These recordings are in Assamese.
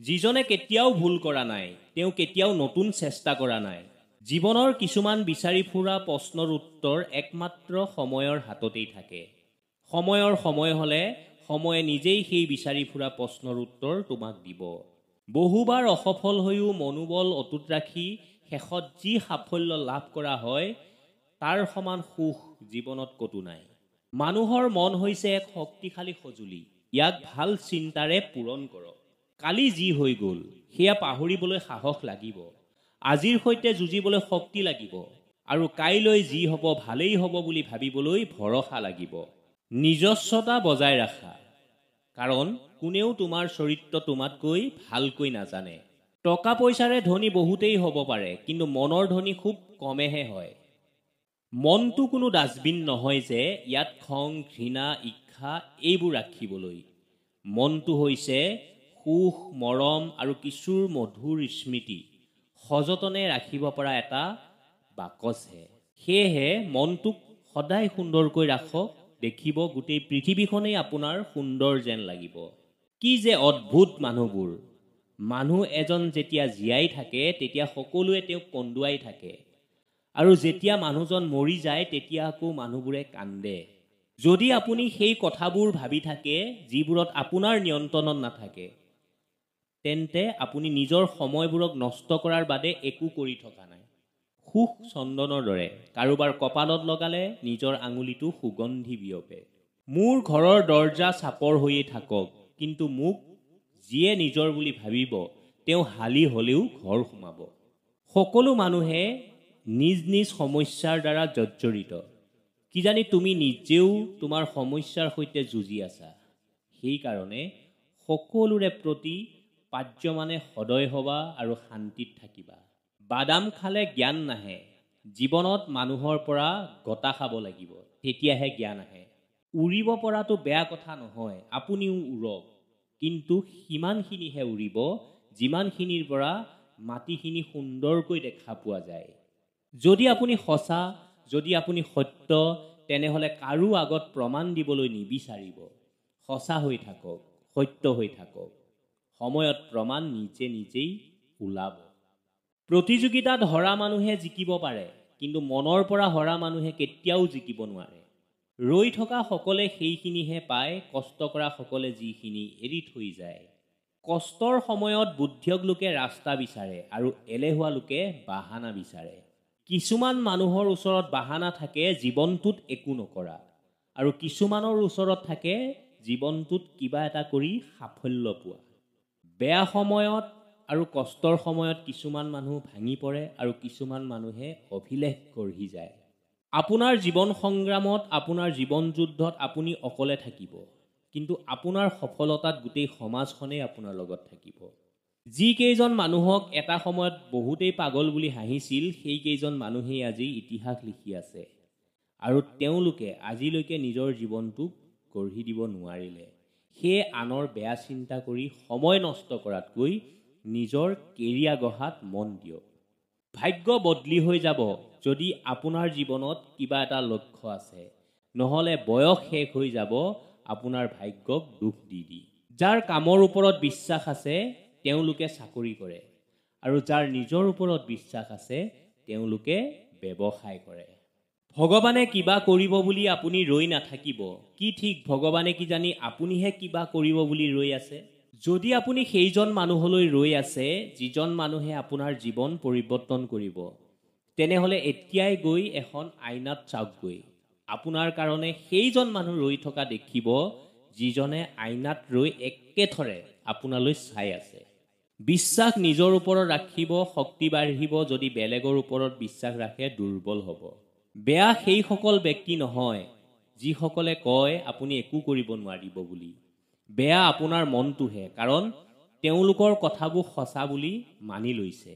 যিজনে কেতিয়াও ভুল কৰা নাই, তেওঁ কেতিয়াও নতুন চেষ্টা কৰা নাই। জীৱনৰ কিছুমান বিচাৰি ফুৰা প্ৰশ্নৰ উত্তৰ একমাত্ৰ সময়ৰ হাততেই থাকে। সময়ৰ সময় হ'লে সময়ে নিজেই সেই বিচাৰি ফুৰা প্ৰশ্নৰ উত্তৰ তোমাক দিব। বহুবাৰ অসফল হৈও মনোবল অটুট ৰাখি শেষত যি সাফল্য লাভ কৰা হয়, তাৰ সমান সুখ জীৱনত ক'তো নাই। মানুহৰ মন হৈছে এক শক্তিশালী সঁজুলি। ইয়াক ভাল চিন্তাৰে পূৰণ কৰক। কালি যি হৈ গ'ল সেয়া পাহৰিবলৈ সাহস লাগিব। আজিৰ সৈতে যুঁজিবলৈ শক্তি লাগিব আৰু কাইলৈ যি হ'ব ভালেই হ'ব বুলি ভাবিবলৈ ভৰসা লাগিব। নিজস্বতা বজাই ৰাখা, কাৰণ কোনেও তোমাৰ চৰিত্ৰ তোমাতকৈ ভালকৈ নাজানে। টকা পইচাৰে ধনী বহুতেই হ'ব পাৰে, কিন্তু মনৰ ধনী খুব কমেহে হয়। মনটো কোনো ডাষ্টবিন নহয় যে ইয়াত খং, ঘৃণা, ঈৰ্ষা এইবোৰ ৰাখিবলৈ। মনটো হৈছে সুখ, মৰম আৰু কিছুৰ মধুৰ স্মৃতি সযতনে ৰাখিব পৰা এটা বাকচহে। সেয়েহে মনটোক সদায় সুন্দৰকৈ ৰাখক। দেখিব গোটেই পৃথিৱীখনেই আপোনাৰ সুন্দৰ যেন লাগিব। কি যে অদ্ভুত মানুহবোৰ! মানুহ এজন যেতিয়া জীয়াই থাকে তেতিয়া সকলোৱে তেওঁক কন্দুৱাই থাকে, আৰু যেতিয়া মানুহজন মৰি যায় তেতিয়া আকৌ মানুহবোৰে কান্দে। যদি আপুনি সেই কথাবোৰ ভাবি থাকে যিবোৰত আপোনাৰ নিয়ন্ত্ৰণত নাথাকে, তেন্তে আপুনি নিজৰ সময়বোৰক নষ্ট কৰাৰ বাদে একো কৰি থকা নাই। সুখ চন্দনৰ দৰে, কাৰোবাৰ কপালত লগালে নিজৰ আঙুলিটো সুগন্ধি বিয়পে। মোৰ ঘৰৰ দৰজা চাপৰ হৈয়ে থাকক, কিন্তু মোক যিয়ে নিজৰ বুলি ভাবিব তেওঁ হালি হ'লেও ঘৰ সোমাব। সকলো মানুহে নিজ নিজ সমস্যাৰ দ্বাৰা জৰ্জৰিত। কিজানি তুমি নিজেও তোমাৰ সমস্যাৰ সৈতে যুঁজি আছা। সেইকাৰণে সকলোৰে প্ৰতি পাৰ্যমানে সদয় হ'বা আৰু শান্তিত থাকিবা। বাদাম খালে জ্ঞান নাহে। জীৱনত মানুহৰ পৰা গতা খাব লাগিব, তেতিয়াহে জ্ঞান আহে। উৰিব পৰাটো বেয়া কথা নহয়, আপুনিও উৰক, কিন্তু সিমানখিনিহে উৰিব যিমানখিনিৰ পৰা মাটিখিনি সুন্দৰকৈ দেখা পোৱা যায়। যদি আপুনি সঁচা, যদি আপুনি সত্য, তেনেহ'লে কাৰো আগত প্ৰমাণ দিবলৈ নিবিচাৰিব। সঁচা হৈ থাকক, সত্য হৈ থাকক। সময়ত প্ৰমাণ নিজে নিজেই ওলাব। প্ৰতিযোগিতাত হৰা মানুহে জিকিব পাৰে, কিন্তু মনৰ পৰা হৰা মানুহে কেতিয়াও জিকিব নোৱাৰে। ৰৈ থকা সকলে সেইখিনিহে পায়, কষ্ট কৰা সকলে যিখিনি এৰি থৈ যায়। কষ্টৰ সময়ত বুদ্ধিয়ক লোকে ৰাস্তা বিচাৰে আৰু এলেহুৱা লোকে বাহানা বিচাৰে। কিছুমান মানুহৰ ওচৰত বাহানা থাকে জীৱনটোত একো নকৰা, আৰু কিছুমানৰ ওচৰত থাকে জীৱনটোত কিবা এটা কৰি সাফল্য পোৱা। বেয়া সময়ত আৰু কষ্টৰ সময়ত কিছুমান মানুহ ভাঙি পৰে আৰু কিছুমান মানুহে অভিলেখ গঢ়ি যায়। আপোনাৰ জীৱন সংগ্ৰামত, আপোনাৰ জীৱন যুদ্ধত আপুনি অকলে থাকিব, কিন্তু আপোনাৰ সফলতাত গোটেই সমাজখনেই আপোনাৰ লগত থাকিব। যিকেইজন মানুহক এটা সময়ত বহুতেই পাগল বুলি হাঁহিছিল, সেইকেইজন মানুহেই আজি ইতিহাস লিখি আছে, আৰু তেওঁলোকে আজিলৈকে নিজৰ জীৱনটোক গঢ়ি দিব নোৱাৰিলে। সেয়ে আনৰ বেয়া চিন্তা কৰি সময় নষ্ট কৰাতকৈ নিজৰ কেৰিয়াৰ গঢ়াত মন দিয়ক। ভাগ্য বদলি হৈ যাব যদি আপোনাৰ জীৱনত কিবা এটা লক্ষ্য আছে, নহ'লে বয়স শেষ হৈ যাব আপোনাৰ ভাগ্যক দুখ দি দি। যাৰ কামৰ ওপৰত বিশ্বাস আছে তেওঁলোকে চাকৰি কৰে, আৰু যাৰ নিজৰ ওপৰত বিশ্বাস আছে তেওঁলোকে ব্যৱসায় কৰে। ভগৱানে কিবা কৰিব বুলি আপুনি ৰৈ নাথাকিব। কি ঠিক ভগৱানে কিজানি আপুনিহে কিবা কৰিব বুলি ৰৈ আছে। যদি আপুনি সেইজন মানুহলৈ ৰৈ আছে যিজন মানুহে আপোনাৰ জীৱন পৰিৱৰ্তন কৰিব, তেনেহ'লে এতিয়াই গৈ এখন আইনাত চাওকগৈ। আপোনাৰ কাৰণে সেইজন মানুহ ৰৈ থকা দেখিব যিজনে আইনাত ৰৈ একেথৰে আপোনালৈ চাই আছে। বিশ্বাস নিজৰ ওপৰত ৰাখিব, শক্তি বাঢ়িব। যদি বেলেগৰ ওপৰত বিশ্বাস ৰাখে দুৰ্বল হ'ব। বেয়া সেইসকল ব্যক্তি নহয় যিসকলে কয় আপুনি একো কৰিব নোৱাৰিব বুলি। বেয়া আপোনাৰ মনটোহে, কাৰণ তেওঁলোকৰ কথাবোৰ সঁচা বুলি মানি লৈছে।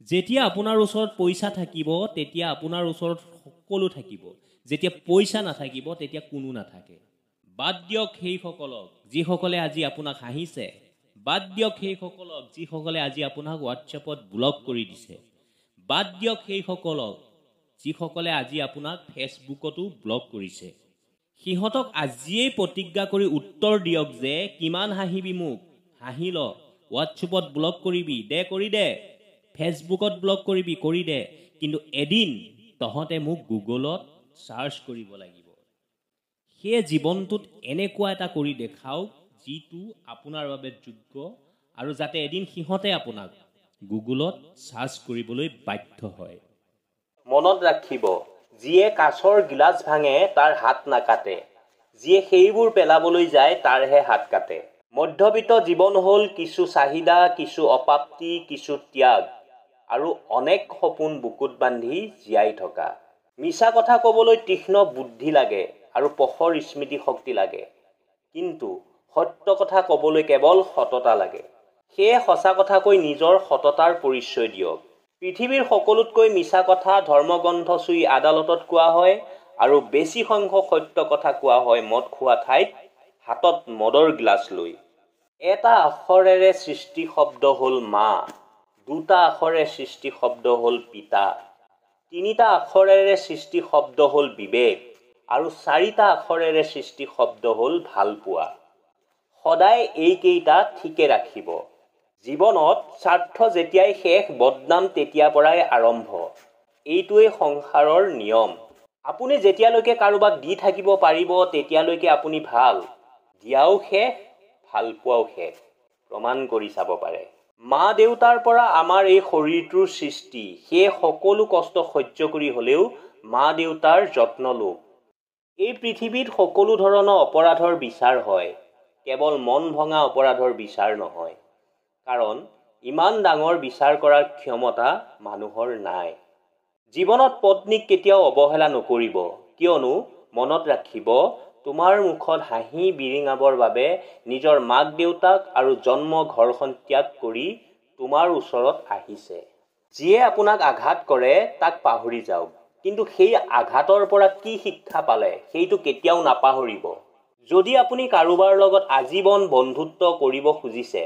যেতিয়া আপোনাৰ ওচৰত পইচা থাকিব তেতিয়া আপোনাৰ ওচৰত সকলো থাকিব, যেতিয়া পইচা নাথাকিব তেতিয়া কোনো নাথাকে। বাদ দিয়ক সেইসকলক যিসকলে আজি আপোনাক হাঁহিছে। বাদ দিয়ক সেইসকলক যিসকলে আজি আপোনাক হোৱাটছএপত ব্লক কৰি দিছে। বাদ দিয়ক সেইসকলক যিসকলে আজি আপোনাক ফেচবুকতো ব্লক কৰিছে। সিহঁতক আজিয়েই প্ৰতিজ্ঞা কৰি উত্তৰ দিয়ক যে কিমান হাঁহিবি মোক, হাঁহি ল, হোৱাটছএপত ব্লক কৰিবি, কৰি দে। ফেচবুকত ব্লক কৰিবি, কৰি দে। কিন্তু এদিন তহঁতে মোক গুগলত চাৰ্চ কৰিব লাগিব। সেই জীৱনটোত এনেকুৱা এটা কৰি দেখাওক যিটো আপোনাৰ বাবে যোগ্য আৰু যাতে এদিন সিহঁতে আপোনাক গুগলত চাৰ্চ কৰিবলৈ বাধ্য হয়। মনত ৰাখিব, যিয়ে কাঁচৰ গিলাচ ভাঙে তাৰ হাত নাকাটে, যিয়ে সেইবোৰ পেলাবলৈ যায় তাৰহে হাত কাটে। মধ্যবিত্ত জীৱন হ'ল কিছু চাহিদা, কিছু অপাপ্তি, কিছু ত্যাগ আৰু অনেক সপোন বুকুত বান্ধি জীয়াই থকা। মিছা কথা ক'বলৈ তীক্ষ্ণ বুদ্ধি লাগে আৰু প্ৰখৰ স্মৃতি শক্তি লাগে, কিন্তু সত্য কথা ক'বলৈ কেৱল সততা লাগে। সেয়ে সঁচা কথা কৈ নিজৰ সততাৰ পৰিচয় দিয়ক। পৃথিৱীৰ সকলোতকৈ মিছা কথা ধৰ্মগ্ৰন্থ চুই আদালতত কোৱা হয় আৰু বেছি সংখ্যক সত্য কথা কোৱা হয় মদ খোৱা ঠাইত হাতত মদৰ গিলাচ লৈ। এটা আখৰেৰে সৃষ্টি শব্দ হ'ল মা, দুটা আখৰে সৃষ্টি শব্দ হ'ল পিতা, তিনিটা আখৰেৰে সৃষ্টি শব্দ হ'ল বিবেক আৰু চাৰিটা আখৰেৰে সৃষ্টি শব্দ হ'ল ভালপোৱা। সদায় এইকেইটা ঠিকে ৰাখিব। জীৱনত স্বাৰ্থ যেতিয়াই শেষ, বদনাম তেতিয়াৰ পৰাই আৰম্ভ। এইটোৱেই সংসাৰৰ নিয়ম। আপুনি যেতিয়ালৈকে কাৰোবাক দি থাকিব পাৰিব তেতিয়ালৈকে আপুনি ভাল। দিয়াও শেষ, ভালপোৱাও শেষ। প্ৰমাণ কৰি চাব পাৰে। মা দেউতাৰ পৰা আমাৰ এই শৰীৰটোৰ সৃষ্টি, সেই সকলো কষ্ট সহ্য কৰি হ'লেও মা দেউতাৰ যত্ন লওক। এই পৃথিৱীত সকলো ধৰণৰ অপৰাধৰ বিচাৰ হয়, কেৱল মন ভঙা অপৰাধৰ বিচাৰ নহয়। কাৰণ ইমান ডাঙৰ বিচাৰ কৰাৰ ক্ষমতা মানুহৰ নাই। জীৱনত পত্নীক কেতিয়াও অৱহেলা নকৰিব, কিয়নো মনত ৰাখিব, তোমাৰ মুখত হাঁহি বিৰিঙাবৰ বাবে নিজৰ মাক দেউতাক আৰু জন্ম ঘৰখন ত্যাগ কৰি তোমাৰ ওচৰত আহিছে। যিয়ে আপোনাক আঘাত কৰে তাক পাহৰি যাওক, কিন্তু সেই আঘাতৰ পৰা কি শিক্ষা পালে সেইটো কেতিয়াও নাপাহৰিব। যদি আপুনি কাৰোবাৰ লগত আজীৱন বন্ধুত্ব কৰিব খুজিছে,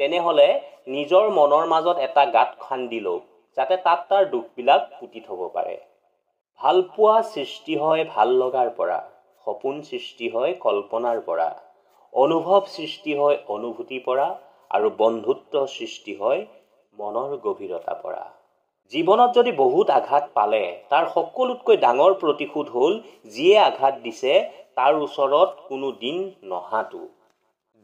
তেনেহ'লে নিজৰ মনৰ মাজত এটা গাঁত খান্দি লওক, যাতে তাত তাৰ দুখবিলাক পুতি থ'ব পাৰে। ভালপোৱা সৃষ্টি হয় ভাল লগাৰ পৰা, সপোন সৃষ্টি হয় কল্পনাৰ পৰা, অনুভৱ সৃষ্টি হয় অনুভূতিৰ পৰা আৰু বন্ধুত্ব সৃষ্টি হয় মনৰ গভীৰতাৰ পৰা। জীৱনত যদি বহুত আঘাত পালে, তাৰ সকলোতকৈ ডাঙৰ প্ৰতিশোধ হ'ল যিয়ে আঘাত দিছে তাৰ ওচৰত কোনো দিন নহাটো।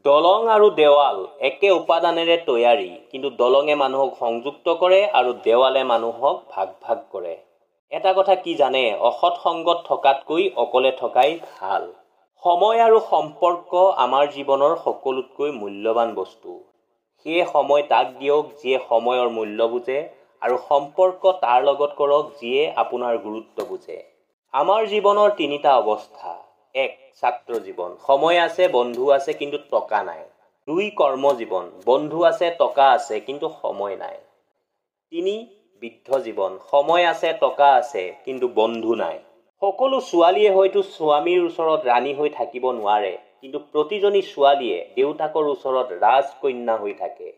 দলং আৰু দেৱাল একে উপাদানেৰে তৈয়াৰী, কিন্তু দলঙে মানুহক সংযুক্ত কৰে আৰু দেৱালে মানুহক ভাগ ভাগ কৰে। এটা কথা কি জানে, অসৎ সংগত থকাতকৈ অকলে থকাই ভাল। সময় আৰু সম্পৰ্ক আমাৰ জীৱনৰ সকলোতকৈ মূল্যৱান বস্তু। সেয়ে সময় তাক দিয়ক যিয়ে সময়ৰ মূল্য বুজে, আৰু সম্পৰ্ক তাৰ লগত কৰক যিয়ে আপোনাৰ গুৰুত্ব বুজে। আমাৰ জীৱনৰ তিনিটা অৱস্থা। 1. ছাত্ৰ জীৱন, সময় আছে, বন্ধু আছে, কিন্তু টকা নাই। 2. কৰ্ম জীৱন, বন্ধু আছে, টকা আছে, কিন্তু সময় নাই। 3. বৃদ্ধ জীৱন, সময় আছে, টকা আছে, কিন্তু বন্ধু নাই। সকলো ছোৱালীয়ে হয়তো স্বামীৰ ওচৰত ৰাণী হৈ থাকিব নোৱাৰে, কিন্তু প্ৰতিজনী ছোৱালীয়ে দেউতাকৰ ওচৰত ৰাজকন্যা হৈ থাকে।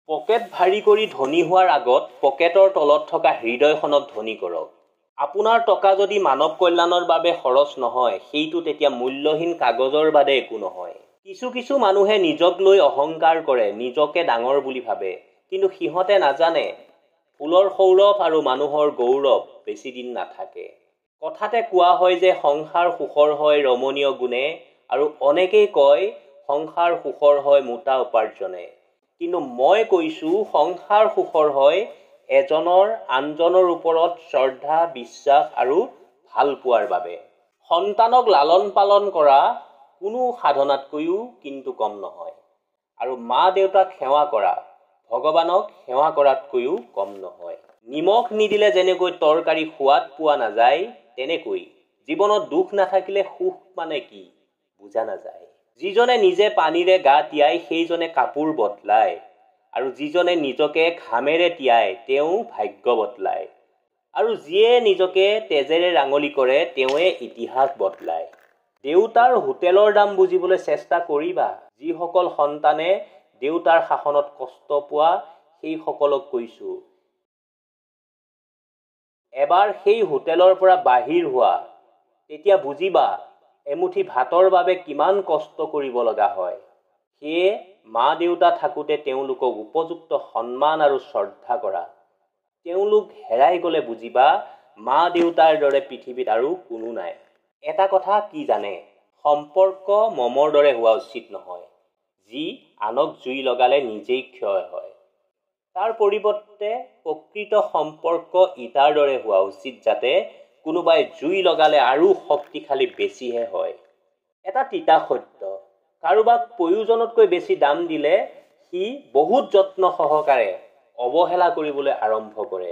পকেট ভাৰী কৰি ধনী হোৱাৰ আগত পকেটৰ তলত থকা হৃদয়খনক ধনী কৰক। আপোনাৰ টকা যদি মানৱ কল্যাণৰ বাবে খৰচ নহয়, সেইটো তেতিয়া মূল্যহীন কাগজৰ বাদে একো নহয়। কিছু মানুহে নিজক লৈ অহংকাৰ কৰে, নিজকে ডাঙৰ বুলি ভাবে, কিন্তু সিহঁতে নাজানে ফুলৰ সৌৰভ আৰু মানুহৰ গৌৰৱ বেছি দিন নাথাকে। কথাতে কোৱা হয় যে সংসাৰ সুখৰ হয় ৰমণীয় গুণে, আৰু অনেকেই কয় সংসাৰ সুখৰ হয় মোটা উপাৰ্জনে। কিন্তু মই কৈছোঁ সংসাৰ সুখৰ হয় এজনৰ আনজনৰ ওপৰত শ্ৰদ্ধা, বিশ্বাস আৰু ভাল পোৱাৰ বাবে। সন্তানক লালন পালন কৰা কোনো সাধনাতকৈও কিন্তু কম নহয়, আৰু মা দেউতাক সেৱা কৰা ভগৱানক সেৱা কৰাতকৈও কম নহয়। নিমখ নিদিলে যেনেকৈ তৰকাৰী সোৱাদ পোৱা নাযায়, তেনেকৈ জীৱনত দুখ নাথাকিলে সুখ মানে কি বুজা নাযায়। যিজনে নিজে পানীৰে গা তিয়াই সেইজনে কাপোৰ বদলায়, আৰু যিজনে নিজকে ঘামেৰে তিয়াই তেওঁ ভাগ্য বদলায়, আৰু যিয়ে নিজকে তেজেৰে ৰাঙলী কৰে তেওঁৱে ইতিহাস বদলায়। দেউতাৰ হোটেলৰ দাম বুজিবলৈ চেষ্টা কৰিবা। যিসকল সন্তানে দেউতাৰ শাসনত কষ্ট পোৱা সেইসকলক কৈছোঁ, এবাৰ সেই হোটেলৰ পৰা বাহিৰ হোৱা, তেতিয়া বুজিবা এমুঠি ভাতৰ বাবে কিমান কষ্ট কৰিব লগা হয়। সেয়ে মা দেউতা থাকোঁতে তেওঁলোকক উপযুক্ত সন্মান আৰু শ্ৰদ্ধা কৰা। তেওঁলোক হেৰাই গ'লে বুজিবা মা দেউতাৰ দৰে পৃথিৱীত আৰু কোনো নাই। এটা কথা কি জানে, সম্পৰ্ক মমৰ দৰে হোৱা উচিত নহয়, যি আনক জুই লগালে নিজেই ক্ষয় হয়। তাৰ পৰিৱৰ্তে প্ৰকৃত সম্পৰ্ক ইটাৰ দৰে হোৱা উচিত, যাতে কোনোবাই জুই লগালে আৰু শক্তিশালী বেছিহে হয়। এটা তিতা সত্য, কাৰোবাক প্ৰয়োজনতকৈ বেছি দাম দিলে সি বহুত যত্ন সহকাৰে অৱহেলা কৰিবলৈ আৰম্ভ কৰে।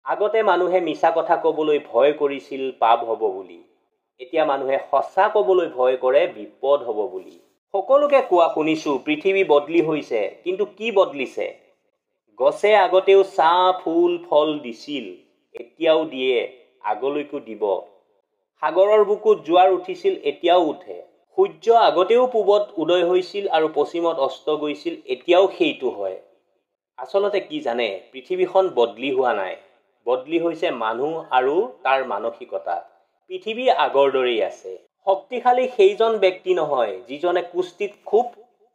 আগতে মানুহে মিছা কথা ক'বলৈ ভয় কৰিছিল পাপ হ'ব বুলি, এতিয়া মানুহে সঁচা ক'বলৈ ভয় কৰে বিপদ হ'ব বুলি। সকলোকে কোৱা শুনিছোঁ পৃথিৱী বদলি হৈছে, কিন্তু কি বদলিছে? গছে আগতেও ছাঁ ফুল ফল দিছিল, এতিয়াও দিয়ে, আগলৈকো দিব। সাগৰৰ বুকুত জোৱাৰ উঠিছিল, এতিয়াও উঠে। সূৰ্য আগতেও পূবত উদয় হৈছিল আৰু পশ্চিমত অস্ত গৈছিল, এতিয়াও সেইটো হয়। আচলতে কি জানে, পৃথিৱীখন বদলি হোৱা নাই, বদলি হৈছে মানুহ আৰু তাৰ মানসিকতা। পৃথিৱী আগৰ দৰেই আছে। শক্তিশালী সেইজন ব্যক্তি নহয় যিজনে কুস্তিত খুব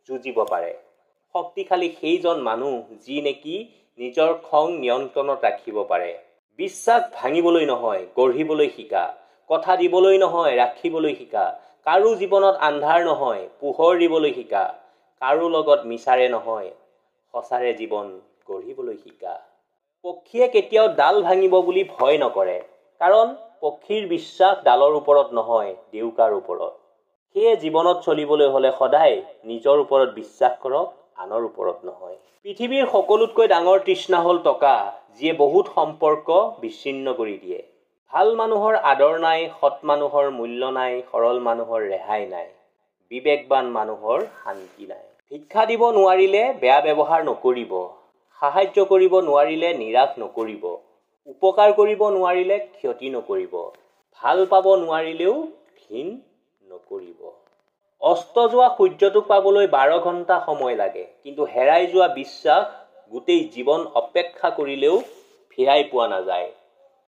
যুঁজিব পাৰে। শক্তিশালী সেইজন মানুহ যি নেকি নিজৰ খং নিয়ন্ত্ৰণত ৰাখিব পাৰে। বিশ্বাস ভাঙিবলৈ নহয়, গঢ়িবলৈ শিকা। কথা দিবলৈ নহয়, ৰাখিবলৈ শিকা। কাৰো জীৱনত আন্ধাৰ নহয়, পোহৰ দিবলৈ শিকা। কাৰো লগত মিছাৰে নহয়, সঁচাৰে জীৱন গঢ়িবলৈ শিকা। পক্ষীয়ে কেতিয়াও ডাল ভাঙিব বুলি ভয় নকৰে, কাৰণ পক্ষীৰ বিশ্বাস ডালৰ ওপৰত নহয়, ডেউকাৰ ওপৰত। সেয়ে জীৱনত চলিবলৈ হ'লে সদায় নিজৰ ওপৰত বিশ্বাস কৰক, আনৰ ওপৰত নহয়। পৃথিৱীৰ সকলোতকৈ ডাঙৰ তৃষ্ণা হ'ল টকা, যিয়ে বহুত সম্পৰ্ক বিচ্ছিন্ন কৰি দিয়ে। ভাল মানুহৰ আদৰ নাই, সৎ মানুহৰ মূল্য নাই, সৰল মানুহৰ ৰেহাই নাই, বিবেকবান মানুহৰ শান্তি নাই। ভিক্ষা দিব নোৱাৰিলে বেয়া ব্যৱহাৰ নকৰিব, সাহায্য কৰিব নোৱাৰিলে নিৰাশ নকৰিব, উপকাৰ কৰিব নোৱাৰিলে ক্ষতি নকৰিব, ভাল পাব নোৱাৰিলেও ঘিণ নকৰিব। অস্ত যোৱা সূৰ্যটোক পাবলৈ 12 ঘণ্টা সময় লাগে, কিন্তু হেৰাই যোৱা বিশ্বাস গোটেই জীৱন অপেক্ষা কৰিলেও ফিৰাই পোৱা নাযায়।